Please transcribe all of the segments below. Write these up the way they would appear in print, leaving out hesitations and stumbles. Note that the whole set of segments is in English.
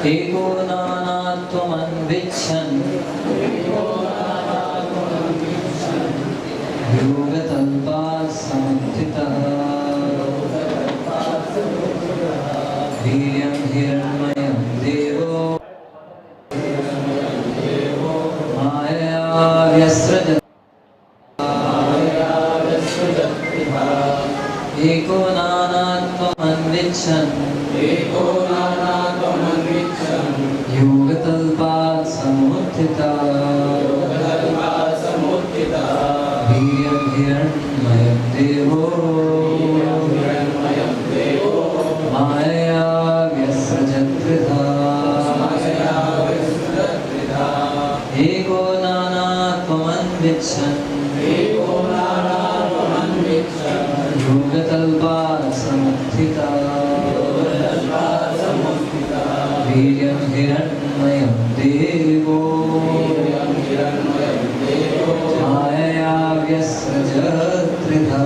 एको नानात्वमन्विच्छन् योगतल्पात् समुत्थितः वीर्यं हिरण्मयं देवो मायया व्यस्रजत् एको नानात्वमन्विच्छन् योगतल्पात् समुत्थितः वीर्यं हिरण्मयं देवो मायया व्यस्रजत्रिधा एको नानात्वमन्विच्छन् योगतल्पात् समुत्थितः वीर्यं हिरण्मयं देवो मायया व्यस्रजत्रिधा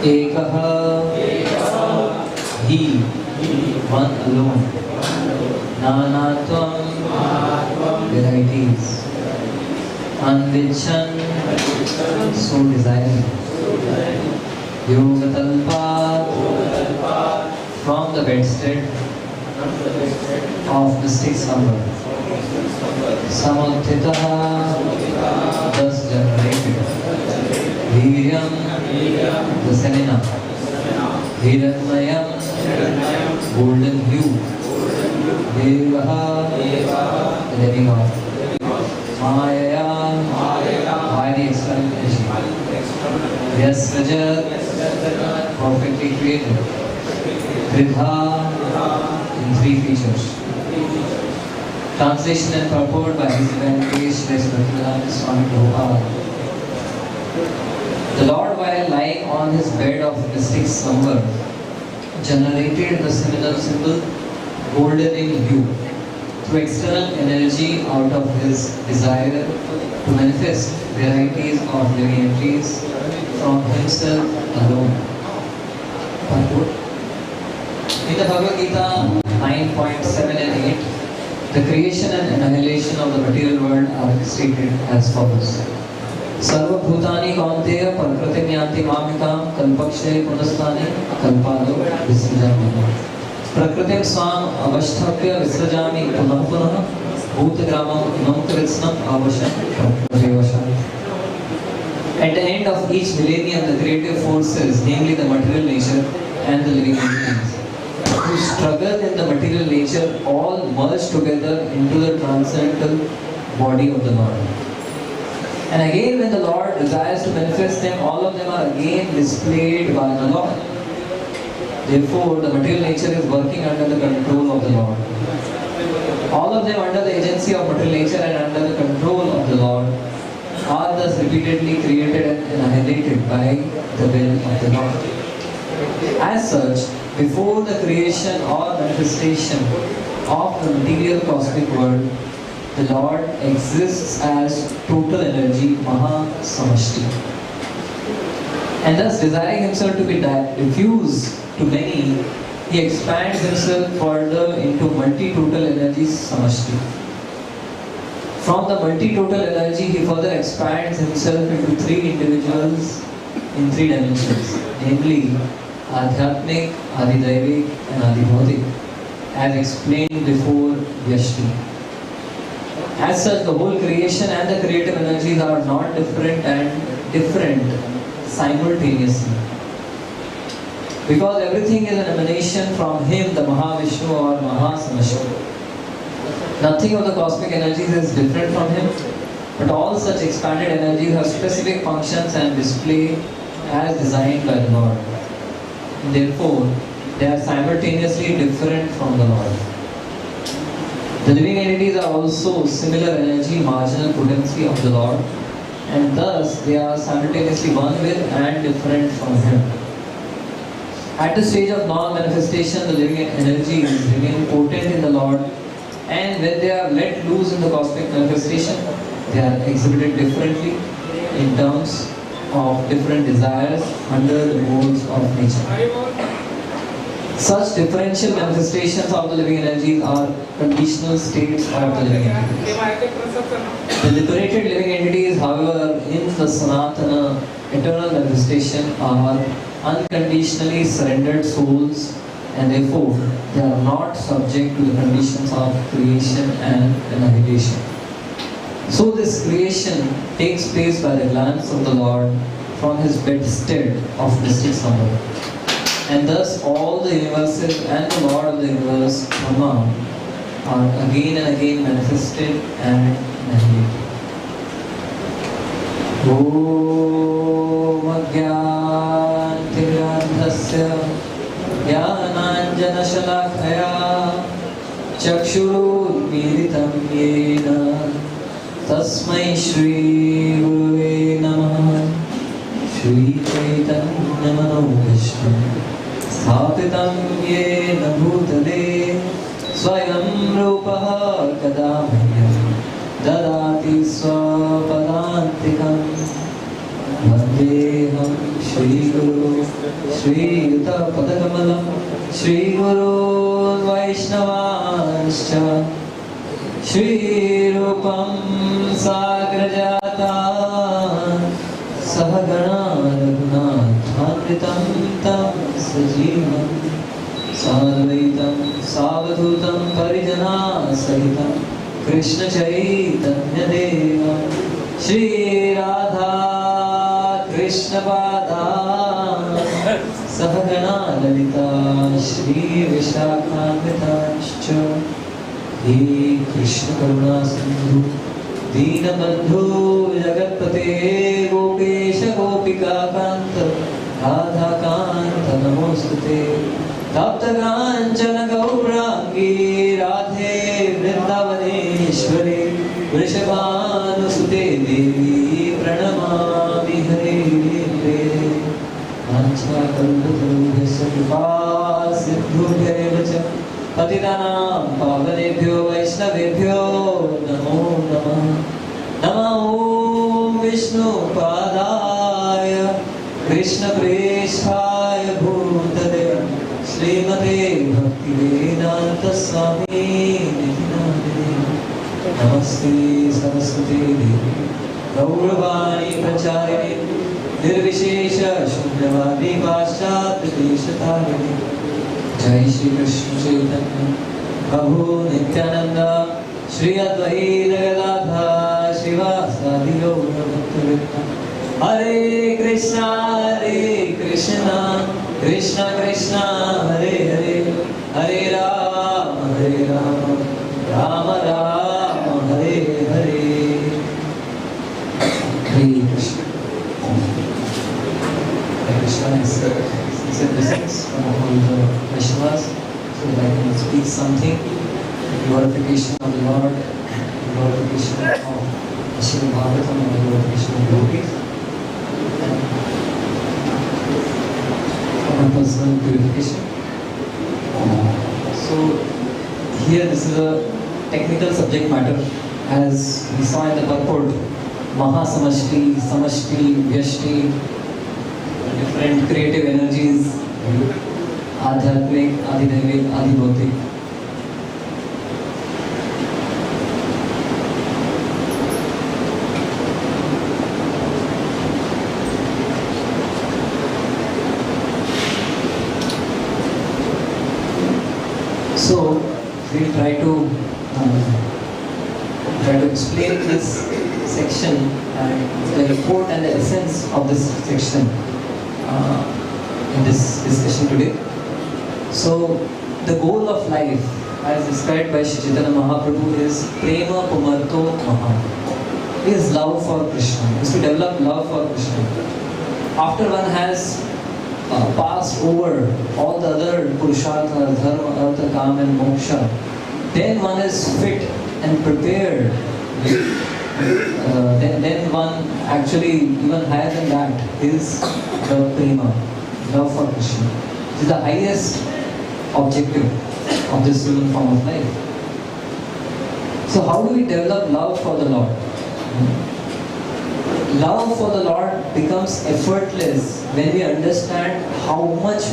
एकः ही one alone नानात्वं varieties अन्विच्छन् so desiring yogatalpat from the bedstead of mystic slumber samuttitah thus generated Viryam, the semina, Hiranmayam, golden hue, Devaha, the living God, Maya, by the external energy, Vyasrajat, perfectly created, Tridha, in three features. Translation and purport by His Grace Rasik Raman Prabhu. The Lord, while lying on his bed of mystic slumber, generated the seminal symbol golden in hue through external energy out of his desire to manifest varieties of living entities from himself alone. In the Bhagavad Gita 9.7 and 8, the creation and annihilation of the material world are stated as follows. सर्वभूतानि कौन्तेय प्रकृतिं यान्ति मामिकां कल्पक्षये पुनस्तानि कल्पादौ विसृजामि प्रकृतिं स्वाम् अवस्थाप्य विसृजामि पुनः पुनः भूतग्रामं इमं कृत्स्नम् अवशं प्रकृतिवशात्. At the end of each millennium, the creative forces, namely the material nature and the living entities, who struggle in the material nature, all merge together into the transcendental body of the Lord. And again, when the Lord desires to manifest them, all of them are again displayed by the Lord. Therefore, the material nature is working under the control of the Lord. All of them under the agency of material nature and under the control of the Lord are thus repeatedly created and annihilated by the will of the Lord. As such, before the creation or manifestation of the material cosmic world, the Lord exists as total energy, Maha Samashti. And thus, desiring himself to be diffused to many, he expands himself further into multi-total energy samashti. From the multi-total energy, he further expands himself into three individuals in three dimensions, namely Adhyatmic, Adidaivic and Adibhautik, as explained before Vyashti. As such, the whole creation and the creative energies are not different and different simultaneously. Because everything is an emanation from him, the Mahavishnu or Mahasamashti. Nothing of the cosmic energies is different from him, but all such expanded energies have specific functions and display as designed by the Lord. Therefore, they are simultaneously different from the Lord. The living entities are also similar energy, marginal potency of the Lord, and thus they are simultaneously one with and different from him. At the stage of non-manifestation, the living energies remain potent in the Lord, and when they are let loose in the cosmic manifestation, they are exhibited differently in terms of different desires under the modes of nature. Such differential manifestations of the living energies are conditional states of the living entities. The liberated living entities, however, in the Sanatana eternal manifestation are unconditionally surrendered souls, and therefore they are not subject to the conditions of creation and annihilation. So this creation takes place by the glance of the Lord from his bedstead of mystic slumber. And thus all the universes and the Lord of the universe, Brahma, are again and again manifested and annihilated. Om Ajnantimirandhasya Jnananjanashalakaya Chakshurunmilitam Yena Tasmai Shri Gurave Namaha Shri Chaitanya Manobhishtam Sthapitam Yena Bhutale Swayam Rupaha Kadamaya Dadati Swapadantikam Vandeham Shri Guru Shri Yuta Padakamalam Shri Guru Vaishnavanscha Shri Rupam Sagrajata Sahagana Raghunathanvitam Tam Sajivam Sadvaitam Savadhutam Parijana Sahitam Krishna Chaitanya Deva Shri Radha Krishna Pada Sahagana Lalita Shri Vishakhanvitascha He Krishna Karuna Sindhu Deenabandhu Jagatpate Gopesha Gopika Kanta Radha Kanta Namostute Tapta Kanchana Gaurangi Radhe Vrindavaneshwari Vrishabhanusute Devi Pranamami Hare Mancha Kalpatarubhyasya Kripa Siddhubhya Patitanam Pavanebhyo Vaishnavebhyo Namo Namah Namo Om Vishnu Padaya Krishna Preshaya Bhutale Srimate Bhaktivedanta Swami Nityanande Namaste Saraswati Devi Gauravani Pracharini Nirvishesha Shunyavadi Paschat Deshatarini Jai Shri Krishna Chaitanya Prabhu Nityananda Shri Advaita Gadadha Srivasadi Gaura Bhaktivinoda Hare Krishna Krishna Krishna Hare Hare Hare Rama Rama Rama Hare Hare Hare Krishna. Hare Krishna is blessings from all the Vaishnavas. So I can speak something. Glorification of the Lord, glorification of Srimad Bhagavatam, and glorification of yogis. And personal purification. So here this is a technical subject matter, as we saw in the purport. Mahasamashti, Samashti, Vyashti, different creative energies, Adhyatmik, Adhidevik, Adhibhautik. So we try to explain this section and the import and the essence of this section in this discussion today. So the goal of life, as described by Shri Chaitanya Mahaprabhu, is Prema Pumarto Maha. Is love for Krishna, is to develop love for Krishna. After one has passed over all the other Purushartha, Dharma, Artha, Kam and Moksha, then one is fit and prepared. Then one actually, even higher than that, is the Prema, love for Krishna. It is the highest objective of this human form of life. So how do we develop love for the Lord? Love for the Lord becomes effortless when we understand how much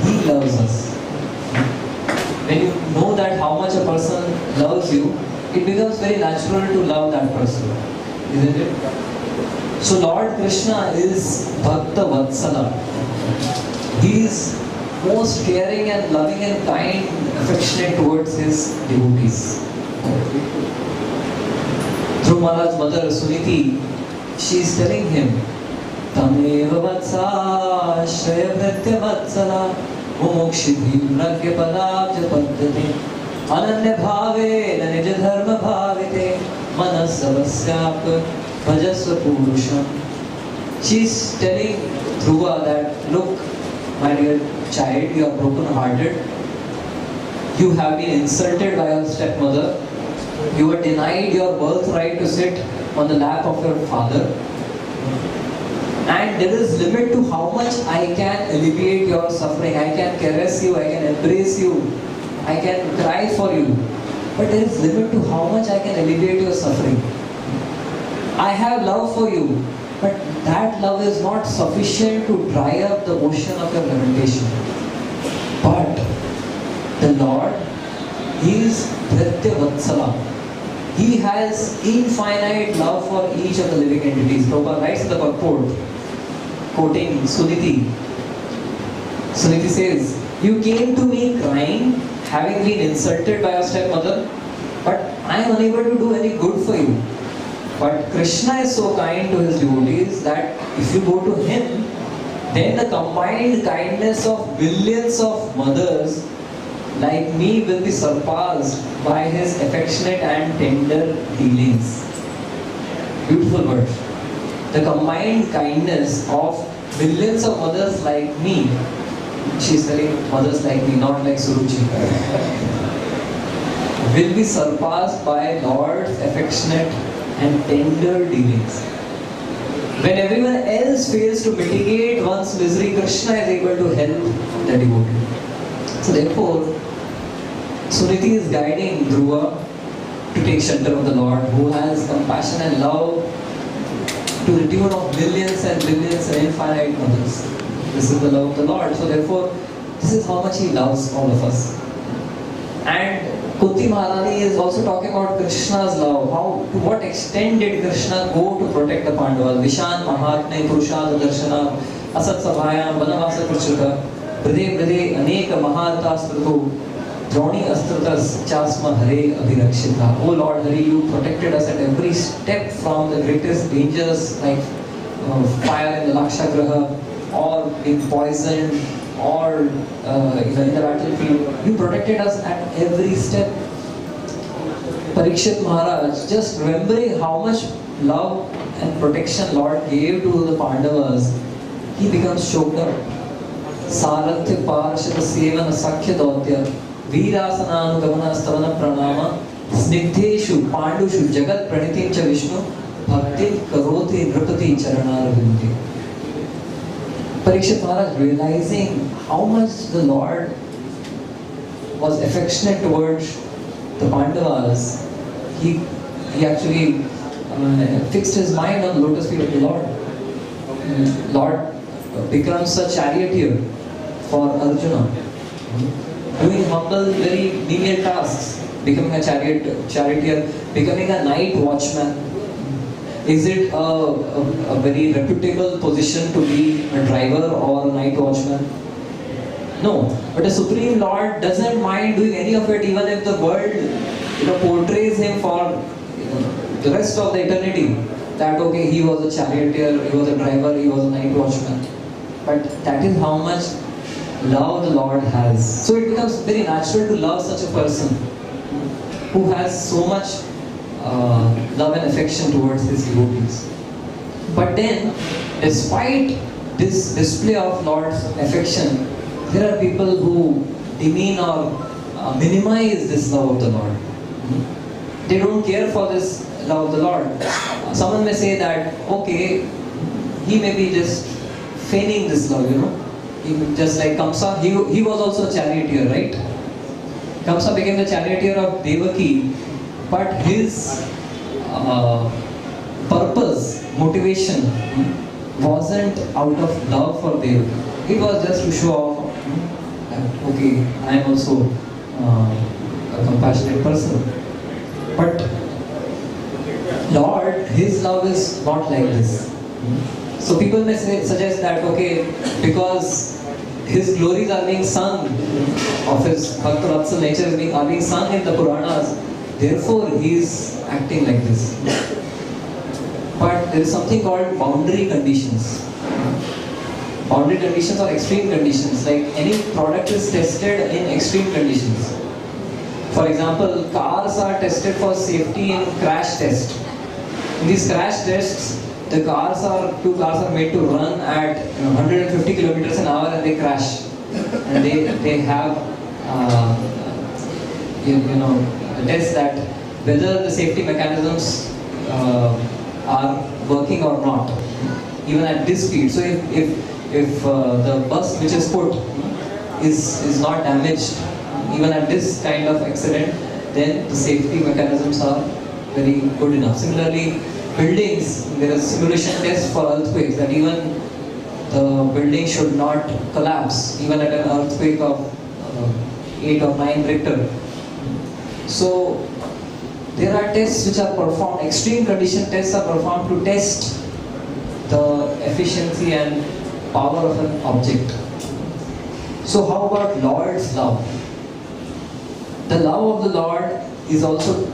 He loves us. When you know that how much a person loves you, it becomes very natural to love that person, isn't it? So Lord Krishna is Bhakta Vatsala. He is most caring and loving and kind, affectionate towards his devotees. Through Maharaj's mother Suniti, she is telling him, Tameva Vatsa Shraya Bhritya Vatsala Mumukshidhi Mragya Padabja Paddhati Ananya Bhave Nija Dharma Bhavite Manasavasyap Bhajasva Purusham. She is telling Dhruva that, look, my dear child, you are broken hearted. You have been insulted by your stepmother. You were denied your birthright to sit on the lap of your father. And there is limit to how much I can alleviate your suffering. I can caress you, I can embrace you, I can cry for you. But there is limit to how much I can alleviate your suffering. I have love for you, but that love is not sufficient to dry up the ocean of your lamentation. But the Lord, He is Dhritya Vatsala. He has infinite love for each of the living entities. Prabhupada writes in the purport, quoting Suniti. Suniti says, you came to me crying, having been insulted by your stepmother, but I am unable to do any good for you. But Krishna is so kind to his devotees that if you go to him, then the combined kindness of billions of mothers like me will be surpassed by his affectionate and tender dealings. Beautiful word. The combined kindness of billions of mothers like me, she is telling mothers like me, not like Suruchi, will be surpassed by Lord's affectionate and tender dealings. When everyone else fails to mitigate one's misery, Krishna is able to help the devotee. So therefore, Suniti is guiding Dhruva to take shelter of the Lord, who has compassion and love to the tune of billions and billions and infinite mothers. This is the love of the Lord. So therefore, this is how much He loves all of us. And Kunti Maharani is also talking about Krishna's love. To what extent did Krishna go to protect the Pandavas? Vishan Mahatme Purushada Darshana Asat Sabhayam Vanavasa Prachita Bride Bride Aneka Mahartas Prabhu Droni Astratas Chasma Hare Abhirakshita. Oh Lord Hari, you protected us at every step from the greatest dangers like fire in the Lakshagraha or being poisoned or in the battlefield. You protected us at every step. Parikshit Maharaj, just remembering how much love and protection Lord gave to the Pandavas, he becomes choked up. Saratya Parashita Sevana Sakhya Dautya Veerasana Anugavana Stavana Pranama Snigdeshu Pandushu Jagat Pranitim Cha Vishnu Bhakti Karoti Nripati Charana Ravindi. Parikshit Maharaj, realizing how much the Lord was affectionate towards the Pandavas, he actually fixed his mind on the lotus feet of the Lord. Lord, becomes a charioteer for Arjuna, doing humble, very menial tasks, becoming a charioteer, becoming a night watchman. Is it a very reputable position to be a driver or a night watchman? No, but the Supreme Lord doesn't mind doing any of it, even if the world portrays him for the rest of the eternity. That okay, he was a charioteer, he was a driver, he was a night watchman. But that is how much love the Lord has. So it becomes very natural to love such a person who has so much love and affection towards his devotees. But then, despite this display of Lord's affection, there are people who demean or minimize this love of the Lord. They don't care for this love of the Lord. Someone may say that, okay, he may be just feigning this love, Just like Kamsa, he was also a charioteer, right? Kamsa became the charioteer of Devaki, but his purpose, motivation, wasn't out of love for Devaki. It was just to show off that, okay, I am also a compassionate person. But Lord, his love is not like this. So people may suggest that, okay, because his glories are being sung, of his Bhakta-Vatsal nature are being sung in the Puranas, therefore he is acting like this. But there is something called boundary conditions. Boundary conditions or extreme conditions. Like any product is tested in extreme conditions. For example, cars are tested for safety in crash test. In these crash tests, two cars are made to run at 150 kilometers an hour and they crash. And they have tests that whether the safety mechanisms are working or not, even at this speed. So if the bus which is put is not damaged, even at this kind of accident, then the safety mechanisms are very good enough. Similarly, buildings, there is simulation tests for earthquakes, that even the building should not collapse, even at an earthquake of 8 or 9 Richter. So there are tests which are performed, extreme condition tests are performed to test the efficiency and power of an object. So how about Lord's love? The love of the Lord is also,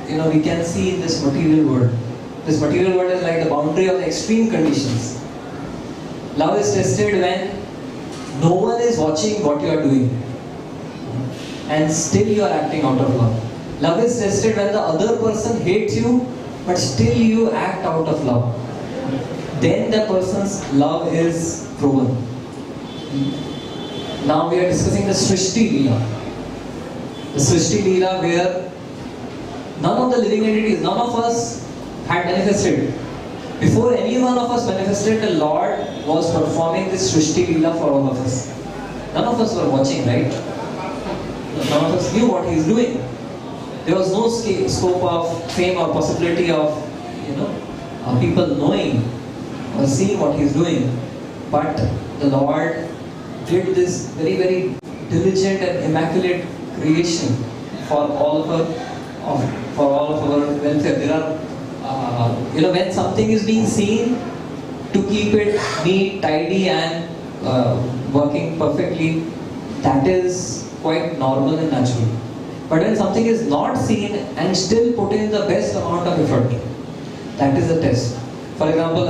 we can see in this material world. This material world is like the boundary of the extreme conditions. Love is tested when no one is watching what you are doing and still you are acting out of love. Love is tested when the other person hates you but still you act out of love. Then the person's love is proven. Now we are discussing the Srishti Leela. The Srishti Leela where none of the living entities, none of us had manifested. Before any one of us manifested, the Lord was performing this Srishti Leela for all of us. None of us were watching, right? None of us knew what He is doing. There was no scope of fame or possibility of, people knowing or seeing what He is doing. But the Lord did this very, very diligent and immaculate creation for all of our welfare. There are, when something is being seen, to keep it neat, tidy and working perfectly, that is quite normal and natural. But when something is not seen and still put in the best amount of effort, that is the test. For example,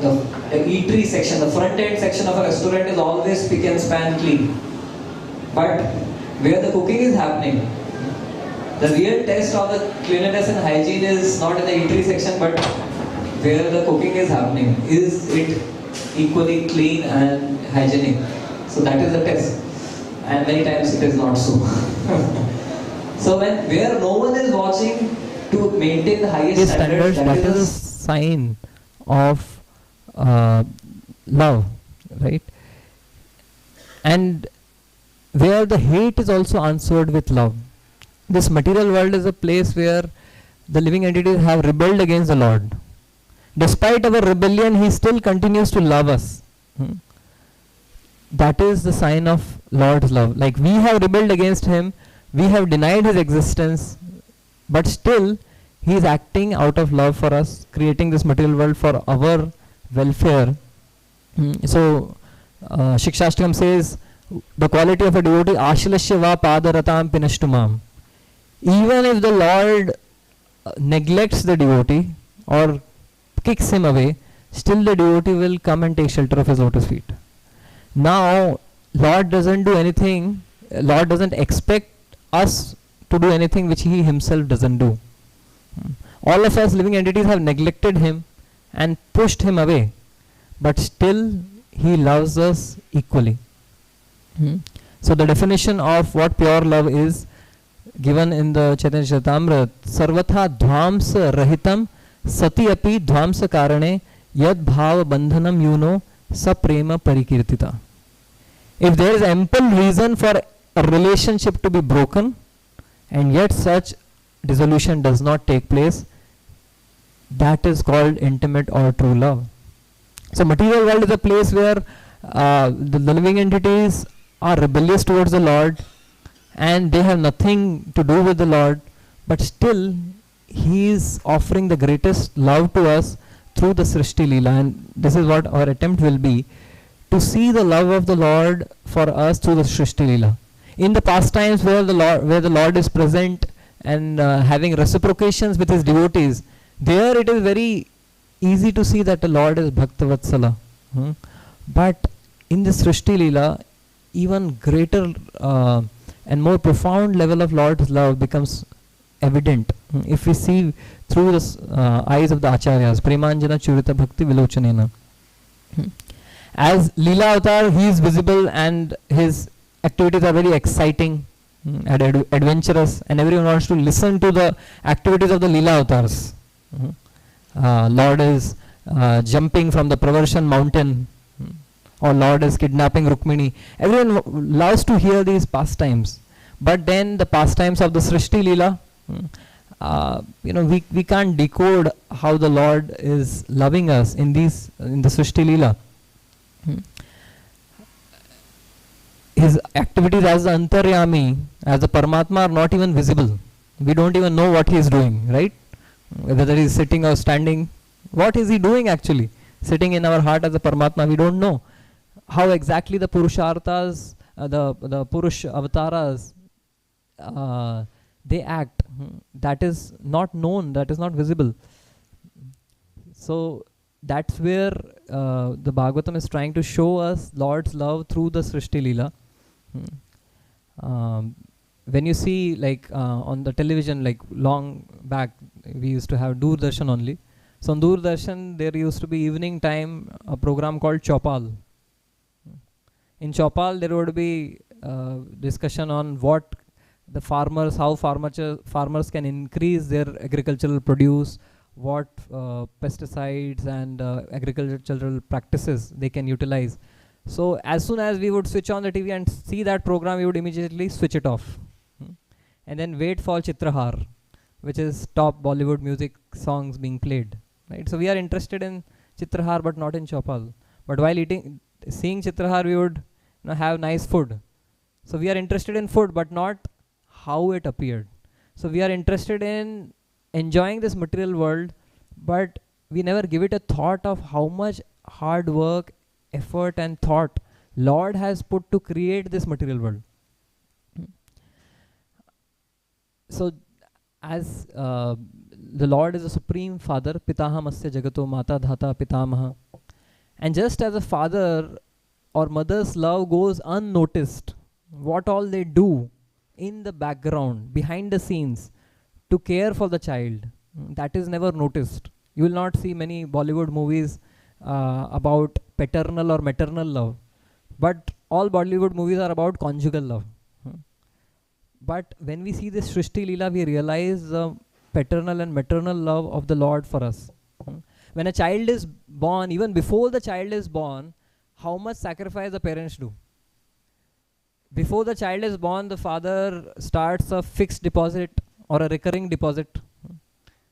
the eatery section, the front end section of a restaurant is always spick and span clean. But where the cooking is happening, the real test of the cleanliness and hygiene is not in the eatery section, but where the cooking is happening. Is it equally clean and hygienic? So that is the test. And many times it is not so. So where no one is watching, to maintain the highest standards, that is a sign of love, right? And where the hate is also answered with love. This material world is a place where the living entities have rebelled against the Lord. Despite our rebellion, He still continues to love us. That is the sign of Lord's love. Like we have rebelled against Him, we have denied His existence, but still He is acting out of love for us, creating this material world for our welfare. So Shikshashtakam says, the quality of a devotee, Ashilashya va padaratam pinashtumam. Even if the Lord neglects the devotee or kicks him away, still the devotee will come and take shelter of His lotus feet. Now, Lord doesn't do anything, Lord doesn't expect us to do anything which He Himself doesn't do. All of us living entities have neglected Him and pushed Him away, but still He loves us equally. So the definition of what pure love is given in the Chaitanya Charitamrita, Sarvatha Dhvamsa Rahitam Sati Api Dhvamsa Karane Yad Bhava Bandhanam Yuno Sa Prema Parikirtita. If there is ample reason for a relationship to be broken and yet such dissolution does not take place, that is called intimate or true love. So material world is a place where the living entities are rebellious towards the Lord and they have nothing to do with the Lord, but still He is offering the greatest love to us through the Srishti Leela, and this is what our attempt will be, to see the love of the Lord for us through the Srishti Leela. In the pastimes where the Lord is present and having reciprocations with His devotees, there it is very easy to see that the Lord is Bhakta Vatsala. But in the Srishti Leela, even greater and more profound level of Lord's love becomes evident if we see through the eyes of the Acharyas. Premanjana Churita Bhakti Vilochanena. As Leela Avatar, He is visible and His activities are very exciting and adventurous, and everyone wants to listen to the activities of the Leela Avatars. Lord is jumping from the Pravarsan mountain, or Lord is kidnapping Rukmini. Everyone loves to hear these pastimes. But then the pastimes of the Srishti Leela, we can't decode how the Lord is loving us in the Srishti Leela. His activities as the Antaryami, as the Paramatma, are not even visible. We don't even know what He is doing, right? Whether He is sitting or standing, what is He doing actually? Sitting in our heart as a Paramatma, we don't know. How exactly the Purusharthas, the Purush Avataras, they act, that is not known, that is not visible. So that's where the Bhagavatam is trying to show us Lord's love through the Srishti Leela. When you see on the television, like long back, we used to have Doordarshan only. So on Doordarshan, there used to be evening time a program called Chaupal. In Chaupal, there would be discussion on what the farmers, how farmers can increase their agricultural produce, what pesticides and agricultural practices they can utilize. So as soon as we would switch on the TV and see that program, we would immediately switch it off. And then wait for Chitrahar, which is top Bollywood music songs being played. Right? So we are interested in Chitrahar but not in Chaupal. But while seeing Chitrahar, we would have nice food. So we are interested in food but not how it appeared. So we are interested in enjoying this material world, but we never give it a thought of how much hard work, effort and thought Lord has put to create this material world. So as the Lord is a supreme father, Pitahamasya Jagato Mata Dhata Pitamaha, and just as a father or mother's love goes unnoticed, what all they do in the background, behind the scenes, to care for the child, that is never noticed. You will not see many Bollywood movies about paternal or maternal love, but all Bollywood movies are about conjugal love. But when we see this Srishti Leela, we realize the paternal and maternal love of the Lord for us. When a child is born, even before the child is born, how much sacrifice the parents do. Before the child is born, the father starts a fixed deposit or a recurring deposit,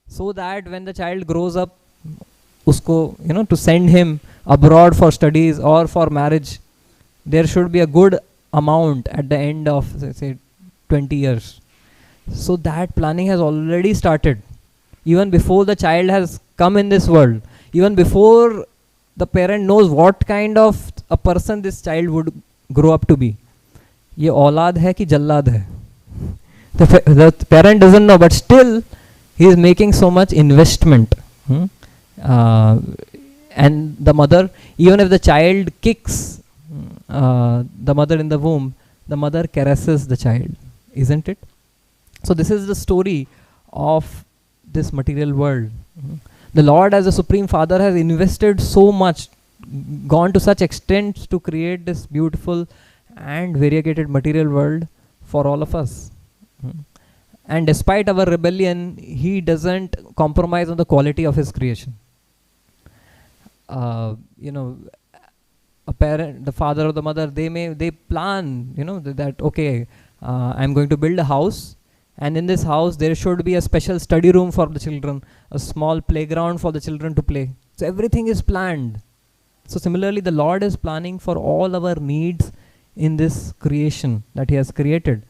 so that when the child grows up, usko, to send him abroad for studies or for marriage, there should be a good amount at the end of say 20 years. So that planning has already started. Even before the child has come in this world, even before the parent knows what kind of a person this child would grow up to be. Ye aulad hai ki jallad hai? The parent doesn't know, but still he is making so much investment. And the mother, even if the child kicks the mother in the womb, the mother caresses the child, isn't it? So this is the story of this material world. The Lord as a Supreme Father has invested so much, gone to such extent to create this beautiful and variegated material world for all of us. And despite our rebellion, He doesn't compromise on the quality of His creation. A parent, the father or the mother, they plan, that okay, I'm going to build a house, and in this house there should be a special study room for the children, a small playground for the children to play. So everything is planned. So similarly, the Lord is planning for all our needs in this creation that He has created.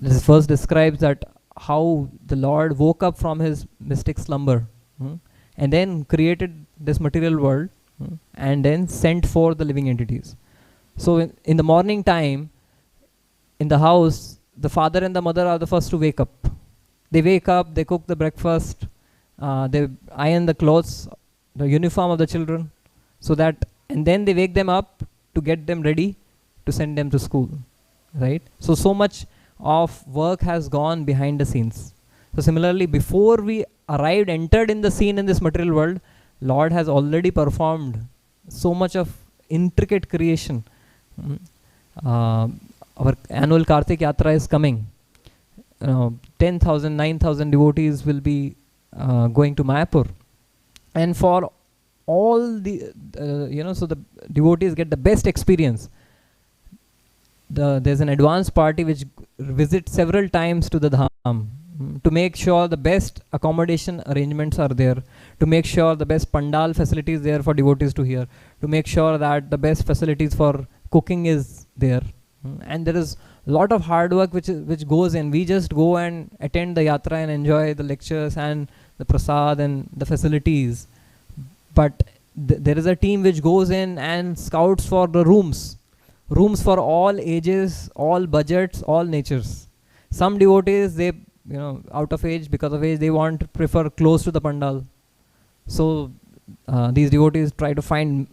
This verse describes that how the Lord woke up from His mystic slumber, and then created this material world, and then sent forth the living entities. So in the morning time, in the house, the father and the mother are the first to wake up. They wake up, they cook the breakfast, they iron the clothes, the uniform of the children, and then they wake them up to get them ready to send them to school, right? So much of work has gone behind the scenes. So similarly, before we entered in the scene in this material world, Lord has already performed so much of intricate creation. Our annual Kartik Yatra is coming. 10,000, 9,000 devotees will be going to Mayapur. And for all the, so the devotees get the best experience. There's an advance party which visits several times to the Dham to make sure the best accommodation arrangements are there, to make sure the best pandal facilities there for devotees to hear, to make sure that the best facilities for cooking is there. And there is a lot of hard work which goes in. We just go and attend the yatra and enjoy the lectures and the prasad and the facilities. But there is a team which goes in and scouts for the rooms for all ages, all budgets, all natures. Some devotees, they, out of age, because of age, they prefer close to the pandal. So these devotees try to find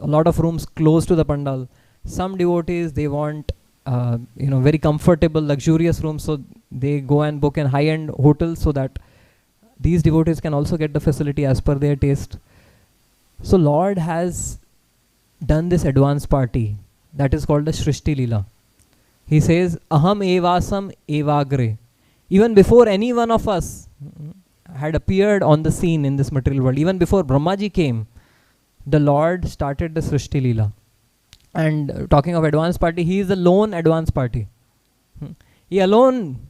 a lot of rooms close to the pandal. Some devotees, they want very comfortable, luxurious rooms, so they go and book in high-end hotels so that these devotees can also get the facility as per their taste. So Lord has done this advance party that is called the Shrishti Leela. He says, Aham evasam evagre. Even before any one of us had appeared on the scene in this material world, even before Brahmaji came, the Lord started the Shrishti Leela. And talking of advance party, He is the lone advance party. He alone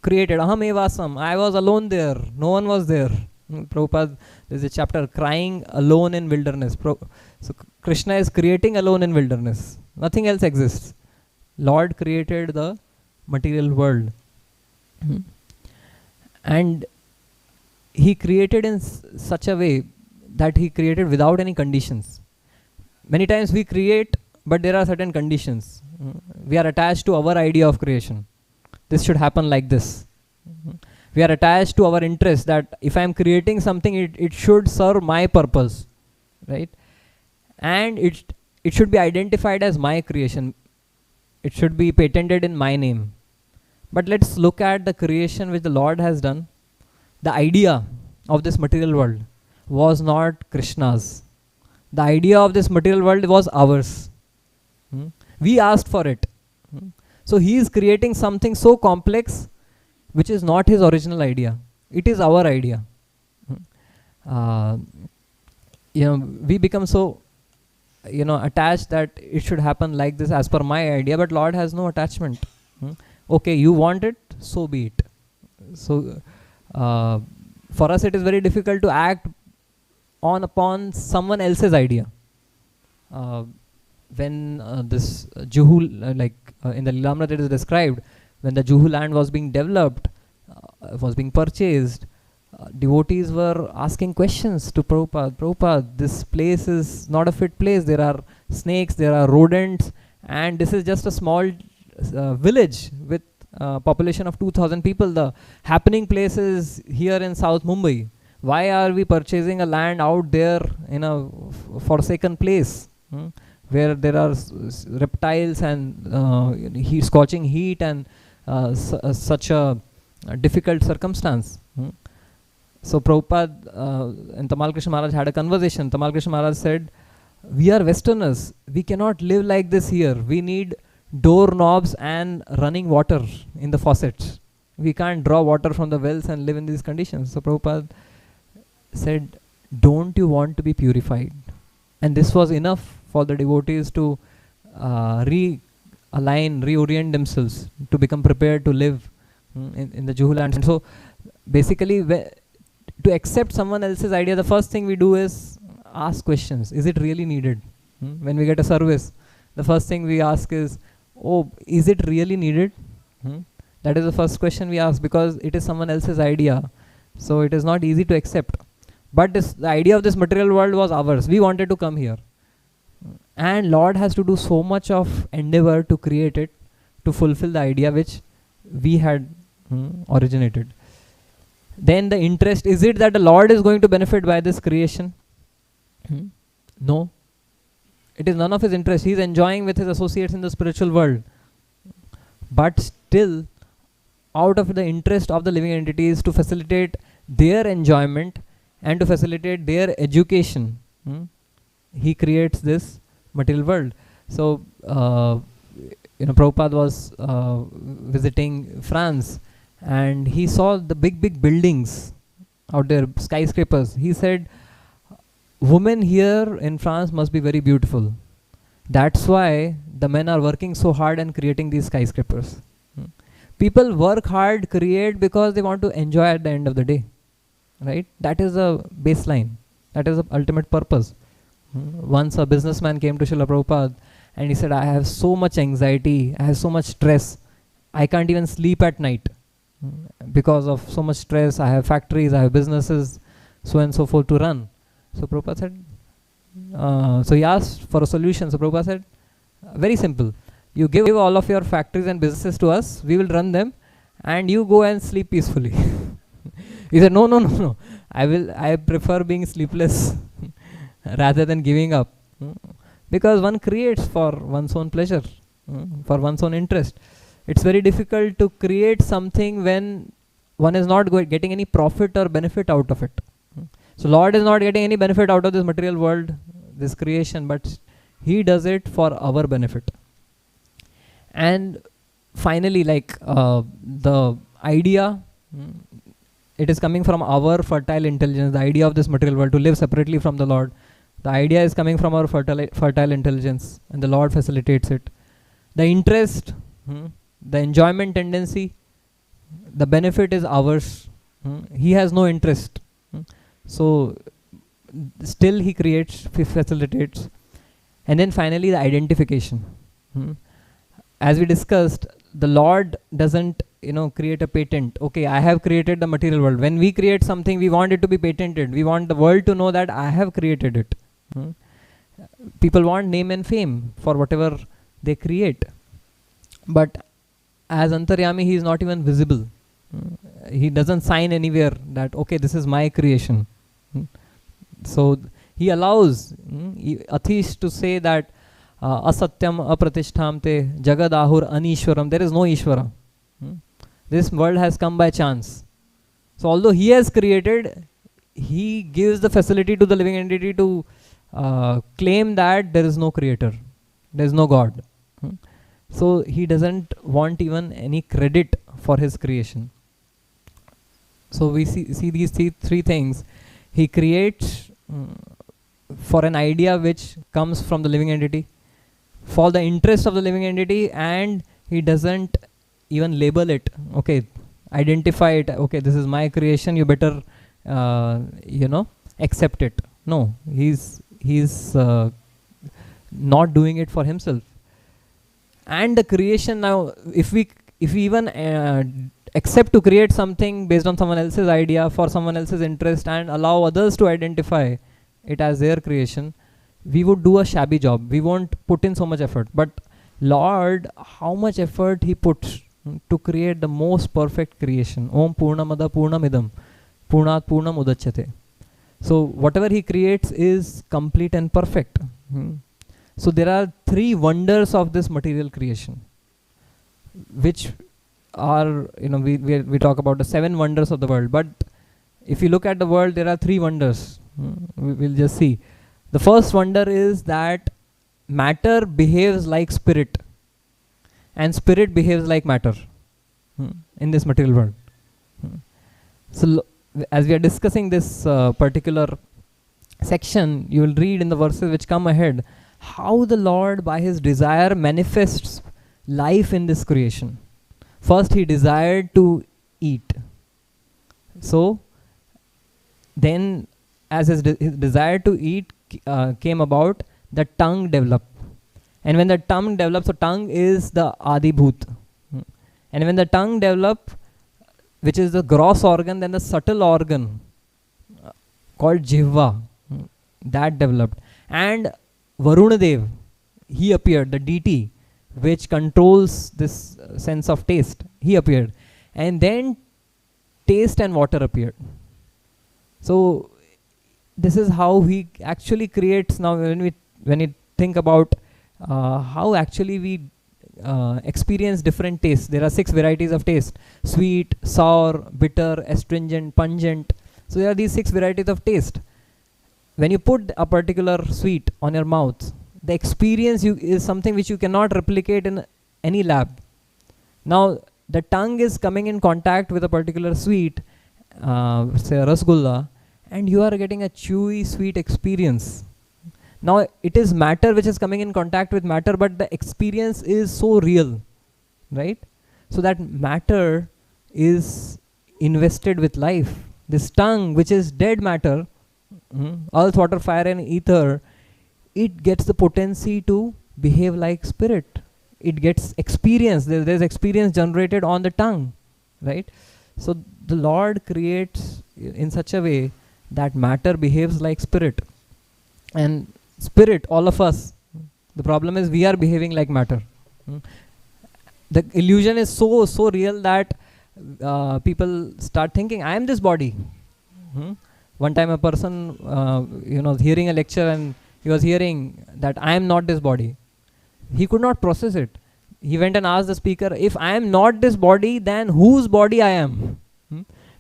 created Aham evasam. I was alone there. No one was there. Prabhupada, there's a chapter, crying alone in wilderness. So Krishna is creating alone in wilderness. Nothing else exists. Lord created the material world. And He created in such a way that He created without any conditions. Many times we create, but there are certain conditions. We are attached to our idea of creation. This should happen like this. We are attached to our interest that if I am creating something, it should serve my purpose, right? And it should be identified as my creation. It should be patented in my name. But let's look at the creation which the Lord has done. The idea of this material world was not Krishna's. The idea of this material world was ours. We asked for it. So He is creating something so complex which is not His original idea. It is our idea. We become so attached that it should happen like this as per my idea, but Lord has no attachment. Okay, you want it, so be it. So for us it is very difficult to act upon someone else's idea. When this Juhu, in the Lilamrit it is described, when the Juhu land was being developed, was being purchased, devotees were asking questions to Prabhupada. Prabhupada, this place is not a fit place. There are snakes, there are rodents, and this is just a small village with population of 2,000 people. The happening place is here in South Mumbai. Why are we purchasing a land out there in a forsaken place where there are reptiles and scorching heat and such a difficult circumstance? So Prabhupada and Tamal Krishna Maharaj had a conversation. Tamal Krishna Maharaj said, we are Westerners. We cannot live like this here. We need doorknobs and running water in the faucets. We can't draw water from the wells and live in these conditions. So Prabhupada said, don't you want to be purified? And this was enough for the devotees to realign, reorient themselves, to become prepared to live in the Juhu land. And so basically, to accept someone else's idea, the first thing we do is ask questions. Is it really needed? When we get a service, the first thing we ask is, oh, is it really needed? That is the first question we ask, because it is someone else's idea. So it is not easy to accept. But the idea of this material world was ours. We wanted to come here. And Lord has to do so much of endeavor to create it, to fulfill the idea which we had originated. Then the interest, is it that the Lord is going to benefit by this creation? No. It is none of his interest. He is enjoying with his associates in the spiritual world. But still, out of the interest of the living entities, to facilitate their enjoyment and to facilitate their education, he creates this material world. So, Prabhupada was visiting France, and he saw the big buildings out there, skyscrapers. He said, women here in France must be very beautiful. That's why the men are working so hard and creating these skyscrapers. People work hard, create, because they want to enjoy at the end of the day. Right? That is the baseline. That is the ultimate purpose. Once a businessman came to Srila Prabhupada and he said, I have so much anxiety, I have so much stress, I can't even sleep at night because of so much stress. I have factories, I have businesses, so and so forth to run. So Prabhupada said, so he asked for a solution. So Prabhupada said, very simple. You give all of your factories and businesses to us, we will run them, and you go and sleep peacefully. He said, no. I prefer being sleepless rather than giving up. Because one creates for one's own pleasure, for one's own interest. It's very difficult to create something when one is not getting any profit or benefit out of it. So Lord is not getting any benefit out of this material world, this creation, but he does it for our benefit. And finally, the idea, it is coming from our fertile intelligence, the idea of this material world to live separately from the Lord. The idea is coming from our fertile intelligence, and the Lord facilitates it. The interest, the enjoyment tendency, the benefit is ours. He has no interest. So still he creates, facilitates. And then finally the identification. As we discussed, the Lord doesn't create a patent. Okay, I have created the material world. When we create something, we want it to be patented. We want the world to know that I have created it. People want name and fame for whatever they create. But as Antaryami, he is not even visible. He doesn't sign anywhere that, okay, this is my creation. So he allows Atish to say that asatyam apratishtamte jagadahur anishwaram. There is no Ishvara. This world has come by chance. So although he has created, he gives the facility to the living entity to claim that there is no creator, there is no God. So he doesn't want even any credit for his creation. So we see these three things. He creates for an idea which comes from the living entity, for the interest of the living entity, and he doesn't even label it. Okay, identify it. Okay, this is my creation. You better accept it. No, he's not doing it for himself. And the creation now, if we even accept to create something based on someone else's idea for someone else's interest and allow others to identify it as their creation, we would do a shabby job. We won't put in so much effort. But Lord, how much effort he puts to create the most perfect creation. Om Purnamada Purnamidam Purnat Purnam Udachyate. So whatever he creates is complete and perfect. So there are 3 wonders of this material creation, which are, we talk about the 7 wonders of the world. But if you look at the world, there are 3 wonders. We'll just see. The first wonder is that matter behaves like spirit, and spirit behaves like matter in this material world. So as we are discussing this particular section, you will read in the verses which come ahead how the Lord by his desire manifests life in this creation. First he desired to eat. So then as his desire to eat came about, the tongue developed. And when the tongue develops, so tongue is the Adi Bhut. And when the tongue develops, which is the gross organ, then the subtle organ called Jihva, that developed. And Varunadev, he appeared, the deity which controls this sense of taste, he appeared. And then taste and water appeared. So this is how he actually creates. Now when we think about how actually we experience different tastes, there are 6 varieties of taste: sweet, sour, bitter, astringent, pungent. So there are these 6 varieties of taste. When you put a particular sweet on your mouth, the experience is something which you cannot replicate in any lab. Now the tongue is coming in contact with a particular sweet, say rasgulla, and you are getting a chewy sweet experience. Now it is matter which is coming in contact with matter, but the experience is so real, right? So that matter is invested with life. This tongue, which is dead matter, earth, water, fire and ether, it gets the potency to behave like spirit. It gets experience. There's experience generated on the tongue, right? So the Lord creates in such a way that matter behaves like spirit. And spirit, all of us, the problem is we are behaving like matter. The illusion is so real that people start thinking, I am this body. One time a person hearing a lecture, and he was hearing that I am not this body. He could not process it. He went and asked the speaker, if I am not this body, then whose body I am?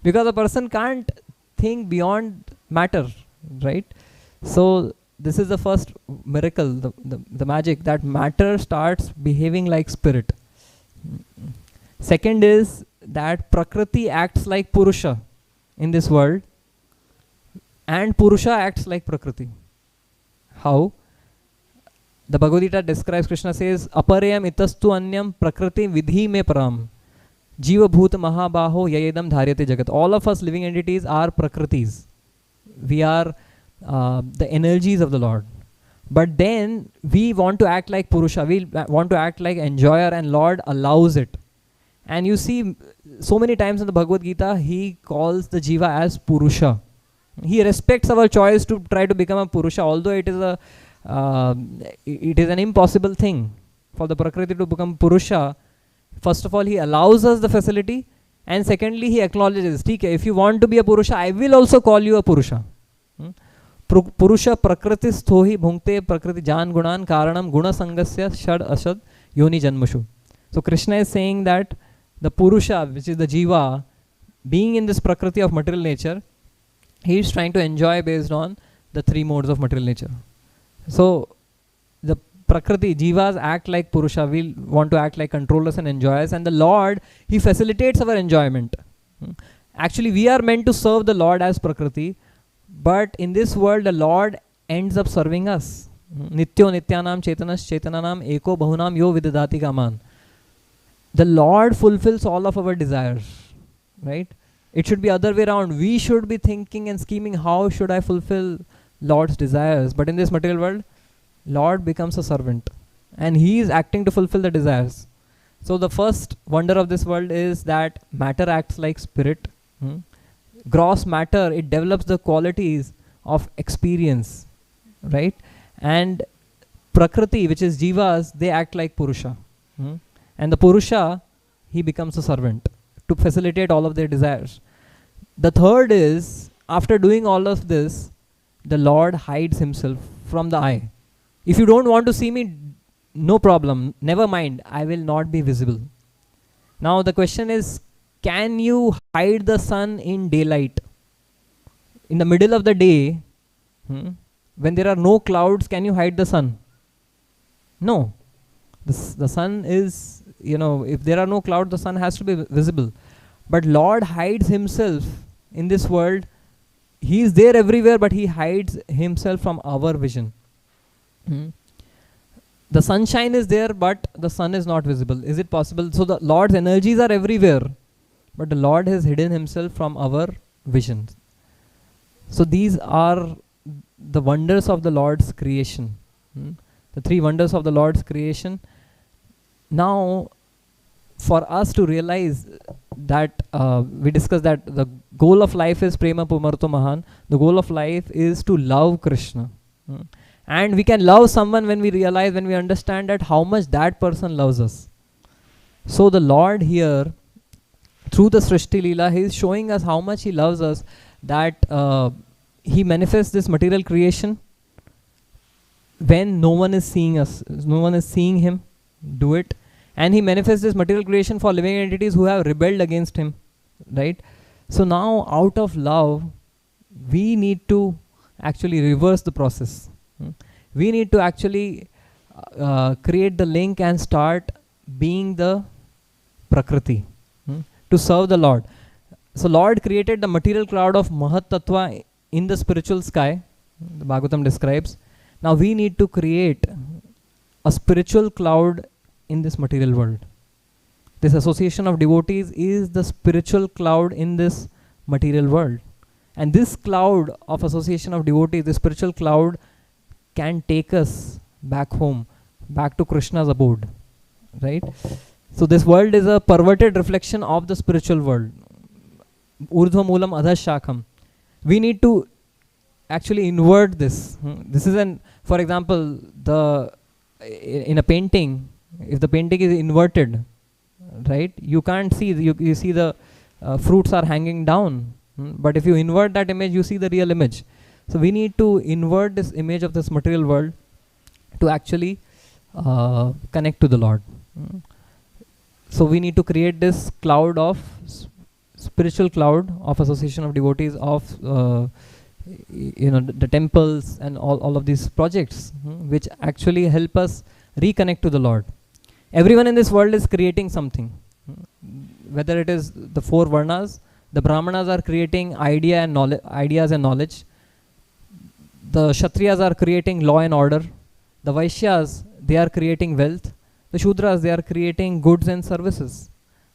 Because a person can't think beyond matter, right? So this is the first miracle, the magic, that matter starts behaving like spirit. Second is that Prakriti acts like Purusha in this world, and Purusha acts like Prakriti. How? The Bhagavad Gita describes, Krishna says, Aparayam itastu anyam prakriti vidhi me param jiva bhuta mahabaho yayedam dharyate jagat. All of us living entities are Prakritis. We are the energies of the Lord. But then we want to act like Purusha. We want to act like enjoyer, and Lord allows it. And you see, so many times in the Bhagavad Gita, he calls the Jiva as Purusha. He respects our choice to try to become a Purusha, although it is an impossible thing for the Prakriti to become Purusha. First of all, he allows us the facility, and secondly, he acknowledges, if you want to be a Purusha, I will also call you a Purusha. Purusha Prakriti sthohi bhunkte Prakriti jan gunan karanam guna sangasya shad ashad yoni janmashu. So Krishna is saying that the Purusha, which is the Jiva, being in this Prakriti of material nature, he is trying to enjoy based on the 3 modes of material nature. So the Prakriti, Jivas act like Purusha. We want to act like controllers and enjoyers, and the Lord, he facilitates our enjoyment. Actually, we are meant to serve the Lord as Prakriti, but in this world, the Lord ends up serving us. Nityo nityanam chetanas chetananam eko bahunam yo vidadati kaman. The Lord fulfills all of our desires, right? It should be other way around. We should be thinking and scheming, how should I fulfill Lord's desires? But in this material world, Lord becomes a servant and he is acting to fulfill the desires. So the first wonder of this world is that matter acts like spirit. Gross matter, it develops the qualities of experience, right? And Prakriti, which is Jivas, they act like Purusha. And the Purusha, he becomes a servant to facilitate all of their desires. The third is, after doing all of this, the Lord hides himself from the eye. If you don't want to see me, no problem, never mind, I will not be visible. Now the question is, can you hide the sun in daylight? In the middle of the day, when there are no clouds, can you hide the sun? No. The sun is, if there are no clouds, the sun has to be visible. But Lord hides himself in this world. He is there everywhere, but he hides himself from our vision. The sunshine is there, but the sun is not visible. Is it possible? So the Lord's energies are everywhere, but the Lord has hidden himself from our vision. So these are the wonders of the Lord's creation. The three wonders of the Lord's creation. Now, for us to realize that, we discussed that the goal of life is Prema Pumarto Mahan. The goal of life is to love Krishna. And we can love someone when we realize, when we understand that how much that person loves us. So the Lord here, through the Srishti Leela, he is showing us how much he loves us, that he manifests this material creation when no one is seeing us, no one is seeing him do it. And he manifests this material creation for living entities who have rebelled against him, right? So now, out of love, we need to actually reverse the process. We need to actually create the link and start being the Prakriti to serve the Lord. So Lord created the material cloud of Mahat Tattva in the spiritual sky, the Bhagavatam describes. Now we need to create a spiritual cloud in this material world. This association of devotees is the spiritual cloud in this material world. And this cloud of association of devotees, this spiritual cloud, can take us back home, back to Krishna's abode, right? So this world is a perverted reflection of the spiritual world. Urdhva Moolam Adha Shakham. We need to actually invert this. This is for example, in a painting, if the painting is inverted, right, you can't see, you see the fruits are hanging down. But if you invert that image, you see the real image. So we need to invert this image of this material world to actually connect to the Lord. So we need to create this cloud of spiritual cloud of association of devotees of the temples and all of these projects which actually help us reconnect to the Lord. Everyone in this world is creating something, whether it is the four varnas. The Brahmanas are creating ideas and knowledge. The Kshatriyas are creating law and order. The Vaishyas, they are creating wealth. The Shudras, they are creating goods and services.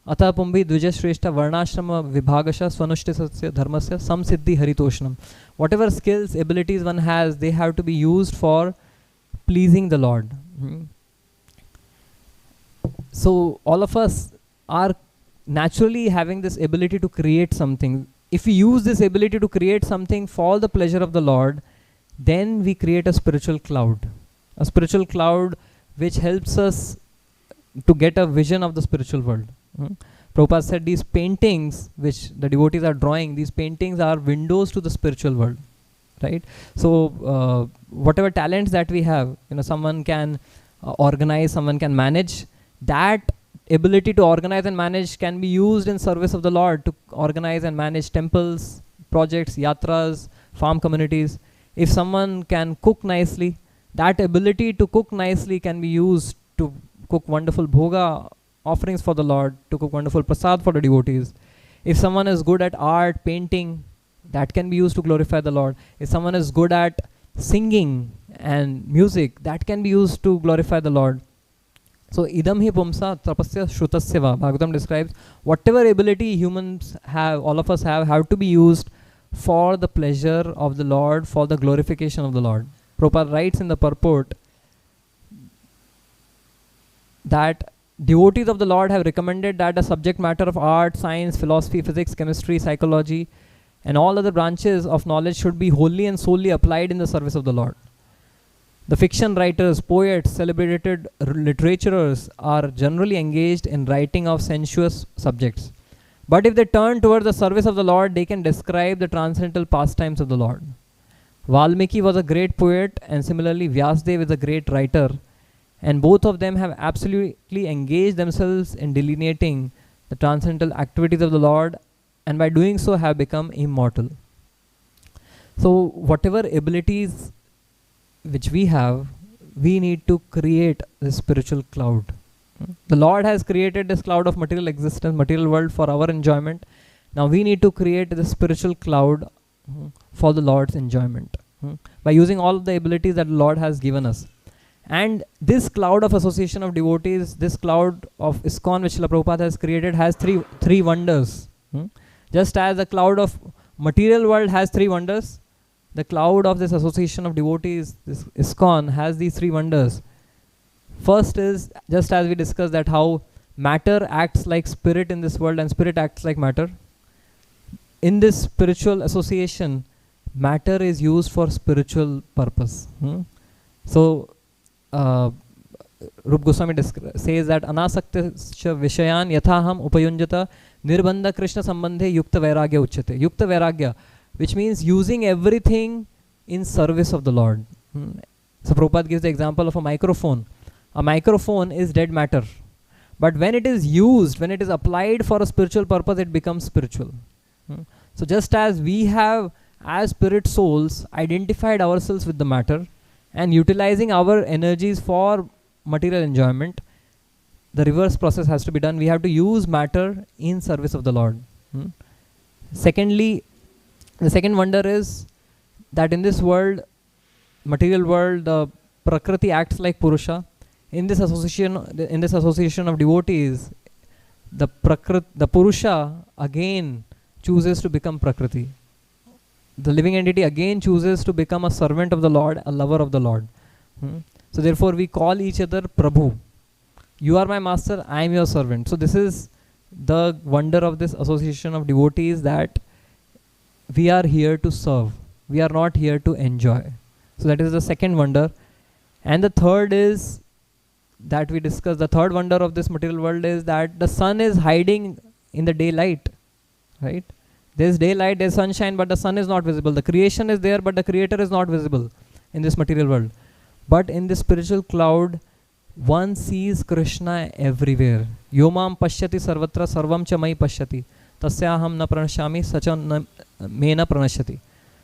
Atha Pumbi Dvija Shrestha Varnashrama Vibhagasha Swanushtisasya Dharmasya Samsiddhi Haritoshnam. Whatever skills, abilities one has, they have to be used for pleasing the Lord. So all of us are naturally having this ability to create something. If we use this ability to create something for the pleasure of the Lord, then we create a spiritual cloud. A spiritual cloud which helps us to get a vision of the spiritual world. Prabhupada said these paintings which the devotees are drawing, these paintings are windows to the spiritual world, right? So whatever talents that we have, someone can organize, someone can manage. That ability to organize and manage can be used in service of the Lord, to organize and manage temples, projects, yatras, farm communities. If someone can cook nicely, that ability to cook nicely can be used to cook wonderful bhoga offerings for the Lord, to cook wonderful prasad for the devotees. If someone is good at art, painting, that can be used to glorify the Lord. If someone is good at singing and music, that can be used to glorify the Lord. So idam hi pumsa tapasya shrutasya va. Bhagavatam describes whatever ability humans have, all of us have to be used for the pleasure of the Lord, for the glorification of the Lord. Prabhupada writes in the purport that devotees of the Lord have recommended that the subject matter of art, science, philosophy, physics, chemistry, psychology, and all other branches of knowledge should be wholly and solely applied in the service of the Lord. The fiction writers, poets, celebrated literatures are generally engaged in writing of sensuous subjects. But if they turn towards the service of the Lord, they can describe the transcendental pastimes of the Lord. Valmiki was a great poet, and similarly Vyasdev is a great writer, and both of them have absolutely engaged themselves in delineating the transcendental activities of the Lord, and by doing so have become immortal. So whatever abilities which we have, we need to create this spiritual cloud. The Lord has created this cloud of material existence, material world for our enjoyment. Now we need to create the spiritual cloud for the Lord's enjoyment by using all of the abilities that the Lord has given us. And this cloud of association of devotees, this cloud of ISKCON which Srila Prabhupada has created, has three wonders. Just as the cloud of material world has three wonders, the cloud of this association of devotees, this ISKCON, has these three wonders. First is, just as we discussed, that how matter acts like spirit in this world and spirit acts like matter. In this spiritual association, matter is used for spiritual purpose. So, Rup Goswami says that anasakta vishayan yathaham upayunjata nirbandha krishna sambandhe yukta vairagya uchyate. Yukta vairagya, which means using everything in service of the Lord. So Prabhupada gives the example of a microphone. A microphone is dead matter, but when it is used, when it is applied for a spiritual purpose, it becomes spiritual. So just as we have, as spirit souls, identified ourselves with the matter and utilizing our energies for material enjoyment, the reverse process has to be done. We have to use matter in service of the Lord. Secondly, the second wonder is that in this world, material world, the Prakriti acts like Purusha. In this association of devotees, the Purusha again chooses to become Prakriti. The living entity again chooses to become a servant of the Lord, a lover of the Lord. So therefore we call each other Prabhu. You are my master, I am your servant. So this is the wonder of this association of devotees, that we are here to serve. We are not here to enjoy. So that is the second wonder. And the third is that we discussed, the third wonder of this material world is that the sun is hiding in the daylight, right? There is daylight, there is sunshine, but the sun is not visible. The creation is there, but the creator is not visible in this material world. But in this spiritual cloud, one sees Krishna everywhere. Yomam pashyati sarvatra sarvam cha mai pashyati tasyaham na pranashami sacha me na pranashyati.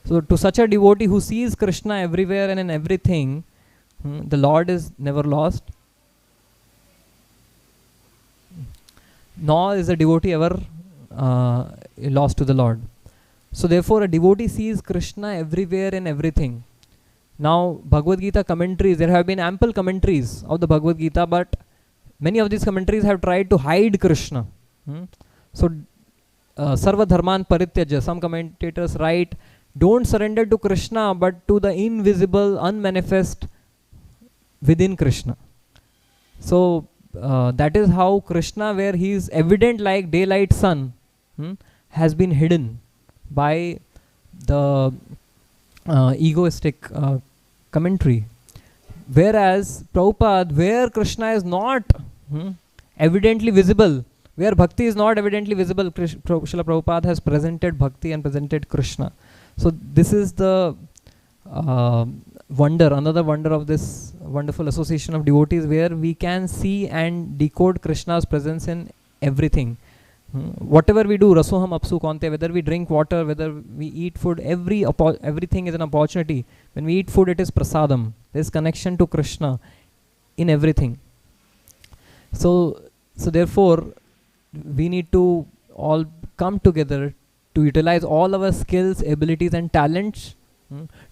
So to such a devotee who sees Krishna everywhere and in everything, the Lord is never lost, nor is a devotee ever lost to the Lord. So therefore a devotee sees Krishna everywhere and everything. Now Bhagavad Gita commentaries, there have been ample commentaries of the Bhagavad Gita, but many of these commentaries have tried to hide Krishna. So Sarva Dharman Parityaja, some commentators write, don't surrender to Krishna but to the invisible, unmanifest within Krishna. So that is how Krishna, where he is evident like daylight sun, has been hidden by the egoistic commentary. Whereas Prabhupada, where Krishna is not evidently visible, where bhakti is not evidently visible, Srila Prabhupada has presented bhakti and presented Krishna. So this is the wonder, another wonder of this wonderful association of devotees, where we can see and decode Krishna's presence in everything. Whatever we do, rasoham apsu konte, whether we drink water, whether we eat food, everything is an opportunity. When we eat food, it is prasadam. There is connection to Krishna in everything. So therefore, we need to all come together to utilize all our skills, abilities and talents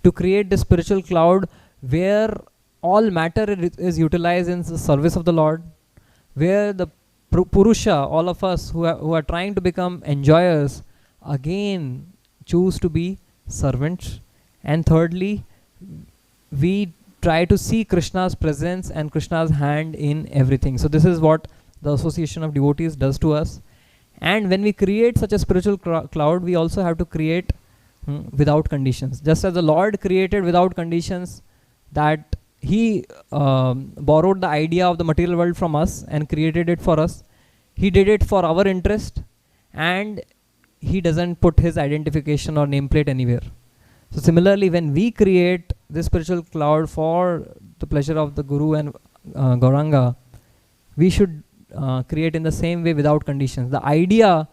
to create the spiritual cloud where all matter is utilized in the service of the Lord, where the Purusha, all of us who are trying to become enjoyers, again choose to be servants. And thirdly, we try to see Krishna's presence and Krishna's hand in everything. So this is what the association of devotees does to us. And when we create such a spiritual cloud, we also have to create without conditions. Just as the Lord created without conditions, that He borrowed the idea of the material world from us and created it for us. He did it for our interest, and He doesn't put His identification or nameplate anywhere. So similarly, when we create this spiritual cloud for the pleasure of the Guru and Gauranga, we should create in the same way without conditions. The idea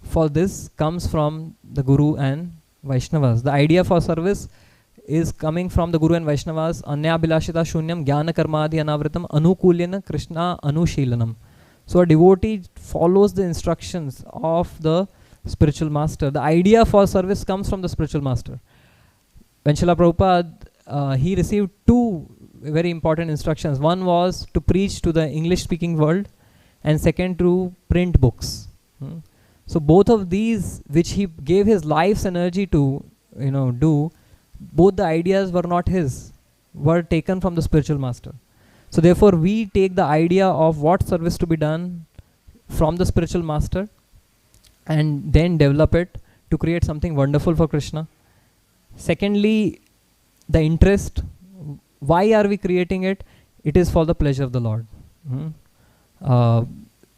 for this comes from the Guru and Vaishnavas. The idea for service is coming from the Guru and Vaishnavas. Anya Bilashita Shunyam Jnana Karmadi Anavritam Anukulyana Krishna Anushilanam. So a devotee follows the instructions of the spiritual master. The idea for service comes from the spiritual master. When Srila Prabhupada, he received two very important instructions. One was to preach to the English speaking world, and second to print books. So both of these, which he gave his life's energy to do, both the ideas were not his, were taken from the spiritual master. So therefore we take the idea of what service to be done from the spiritual master and then develop it to create something wonderful for Krishna. Secondly, the interest. Why are we creating it? It is for the pleasure of the Lord. So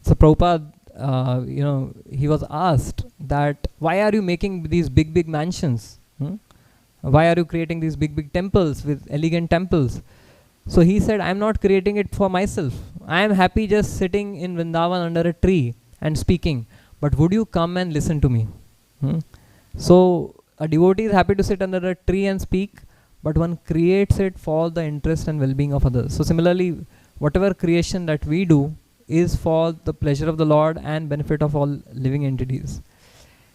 Prabhupada, he was asked that, why are you making these big mansions? Why are you creating these big temples with elegant temples? So he said, I am not creating it for myself. I am happy just sitting in Vrindavan under a tree and speaking. But would you come and listen to me? So a devotee is happy to sit under a tree and speak, but one creates it for the interest and well-being of others. So similarly, whatever creation that we do is for the pleasure of the Lord and benefit of all living entities.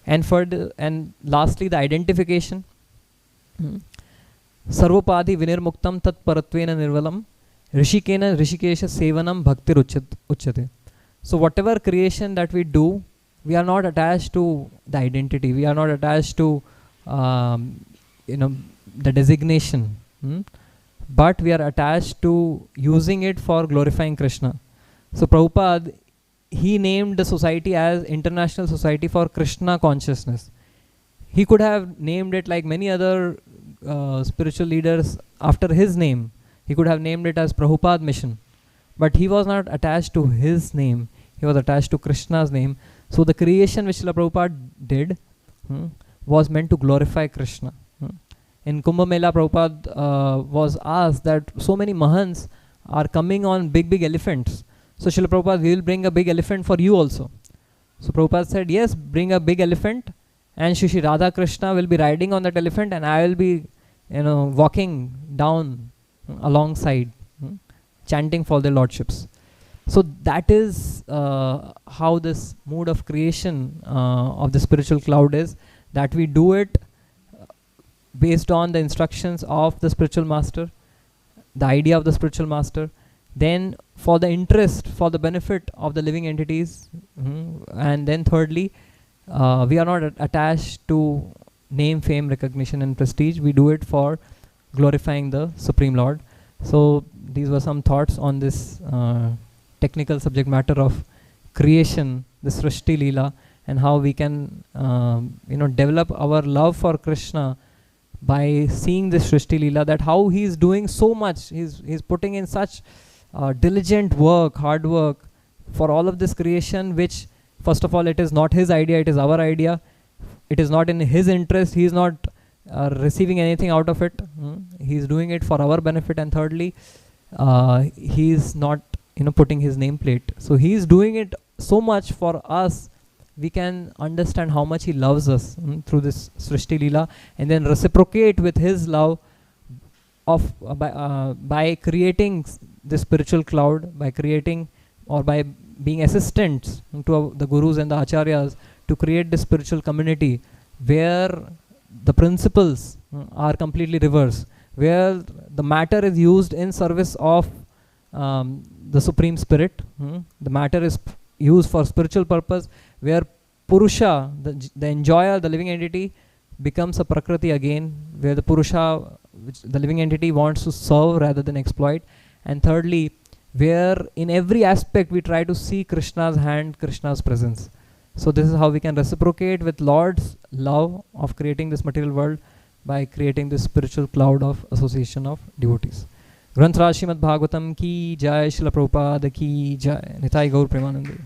And lastly, the identification. Sarvopadi vinirmuktam tat paratvena nirvalam rishikena rishikesha sevanam bhaktir uchyate. So whatever creation that we do, we are not attached to the identity. We are not attached to the designation, but we are attached to using it for glorifying Krishna. So Prabhupada, he named the society as International Society for Krishna Consciousness. He could have named it like many other spiritual leaders after his name. He could have named it as Prabhupada Mission, but he was not attached to his name. He was attached to Krishna's name. So the creation which Srila Prabhupada did was meant to glorify Krishna. In Kumbh Mela, Prabhupada was asked that so many Mahants are coming on big elephants. So Srila Prabhupada, we will bring a big elephant for you also. So Prabhupada said, yes, bring a big elephant, and Shri Radha Krishna will be riding on that elephant, and I will be walking down alongside, chanting for their lordships. So that is how this mood of creation of the spiritual cloud is, that we do it based on the instructions of the spiritual master, the idea of the spiritual master, then for the interest, for the benefit of the living entities, and then thirdly, we are not attached to name, fame, recognition and prestige. We do it for glorifying the Supreme Lord. So these were some thoughts on this technical subject matter of creation, the Srishti Leela, and how we can develop our love for Krishna by seeing this Srishti Leela, that how he is doing so much, he's putting in such diligent work, hard work for all of this creation, which first of all, it is not his idea, it is our idea. It is not in his interest, he is not receiving anything out of it. He is doing it for our benefit. And thirdly, he is not putting his nameplate. So he is doing it so much for us. We can understand how much he loves us through this Srishti Leela, and then reciprocate with his love of by creating this spiritual cloud, by creating or by being assistants to the gurus and the acharyas to create this spiritual community where the principles are completely reversed, where the matter is used in service of the Supreme Spirit. The matter is used for spiritual purpose, where Purusha, the enjoyer, the living entity, becomes a Prakriti again, where the Purusha, which the living entity, wants to serve rather than exploit. And thirdly, where in every aspect we try to see Krishna's hand, Krishna's presence. So this is how we can reciprocate with Lord's love of creating this material world by creating this spiritual cloud of association of devotees. Granth Raj Srimad Bhagavatam ki jai, Srila Prabhupada ki jai, Nitai Gaur Premanande.